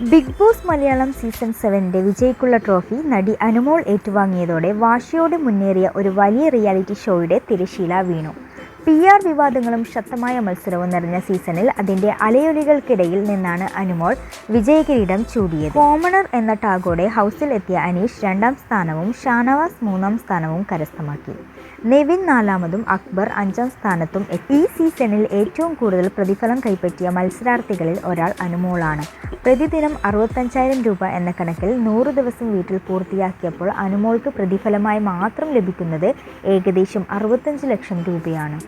Big Boss Malayalam season 7 വിജയ്ക്കുള്ള trophy നടി അനുമോൾ ഏറ്റുവാങ്ങിയതോടെ വാശിയോടെ മുന്നേറിയ ഒരു വലിയ റിയാലിറ്റി ഷോയുടെ തിരശീല വീണു. PR വിവാദങ്ങളും ശക്തമായ മത്സരവും നിറഞ്ഞ സീസണിൽ അതിൻ്റെ അലയൊലികൾക്കിടയിൽ നിന്നാണ് അനുമോൾ വിജയകിരീടം ചൂടിയത്. കോമണർ എന്ന ടാഗോടെ ഹൗസിൽ എത്തിയ അനീഷ് 2ാം സ്ഥാനവും ഷാനവാസ് 3ാം സ്ഥാനവും കരസ്ഥമാക്കി. നെവിൻ 4ാമതും അക്ബർ 5ാം സ്ഥാനത്തും എത്തി. ഈ സീസണിൽ ഏറ്റവും കൂടുതൽ പ്രതിഫലം കൈപ്പറ്റിയ മത്സരാർത്ഥികളിൽ ഒരാൾ അനുമോളാണ്. പ്രതിദിനം 65,000 രൂപ എന്ന കണക്കിൽ 100 ദിവസം വീട്ടിൽ പൂർത്തിയാക്കിയപ്പോൾ അനുമോൾക്ക് പ്രതിഫലമായി മാത്രം ലഭിക്കുന്നത് ഏകദേശം 65 ലക്ഷം രൂപയാണ്.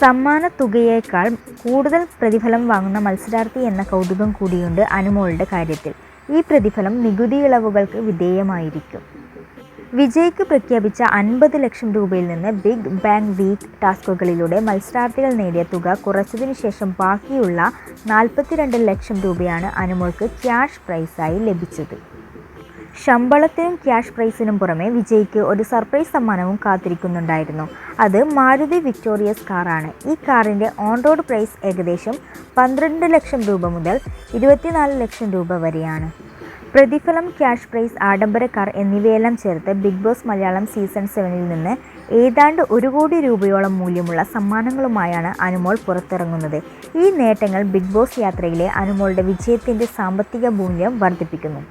സമ്മാന തുകയേക്കാൾ കൂടുതൽ പ്രതിഫലം വാങ്ങുന്ന മത്സരാർത്ഥി എന്ന കൗതുകം കൂടിയുണ്ട് അനുമോളുടെ കാര്യത്തിൽ. ഈ പ്രതിഫലം നികുതി ഇളവുകൾക്ക് വിധേയമായിരിക്കും. വിജയ്ക്ക് പ്രഖ്യാപിച്ച 50 ലക്ഷം രൂപയിൽ നിന്ന് ബിഗ് ബാങ് വീക്ക് ടാസ്കുകളിലൂടെ മത്സരാർത്ഥികൾ നേടിയ തുക കുറച്ചതിനു ശേഷം ബാക്കിയുള്ള 42 ലക്ഷം രൂപയാണ് അനുമോൾക്ക് ക്യാഷ് പ്രൈസായി ലഭിച്ചത്. ശമ്പളത്തിനും ക്യാഷ് പ്രൈസിനും പുറമെ വിജയ്ക്ക് ഒരു സർപ്രൈസ് സമ്മാനവും കാത്തിരിക്കുന്നുണ്ടായിരുന്നു. അത് മാരുതി വിക്ടോറിയസ് കാറാണ്. ഈ കാറിൻ്റെ ഓൺ റോഡ് പ്രൈസ് ഏകദേശം 12 ലക്ഷം രൂപ മുതൽ 24 ലക്ഷം രൂപ വരെയാണ്. പ്രതിഫലം, ക്യാഷ് പ്രൈസ്, ആഡംബര കാർ എന്നിവയെല്ലാം ചേർത്ത് ബിഗ് ബോസ് മലയാളം സീസൺ 7 നിന്ന് ഏതാണ്ട് 1 കോടി രൂപയോളം മൂല്യമുള്ള സമ്മാനങ്ങളുമായാണ് അനുമോൾ പുറത്തിറങ്ങുന്നത്. ഈ നേട്ടങ്ങൾ ബിഗ് ബോസ് യാത്രയിലെ അനുമോളുടെ വിജയത്തിൻ്റെ സാമ്പത്തിക മൂല്യം വർദ്ധിപ്പിക്കുന്നു.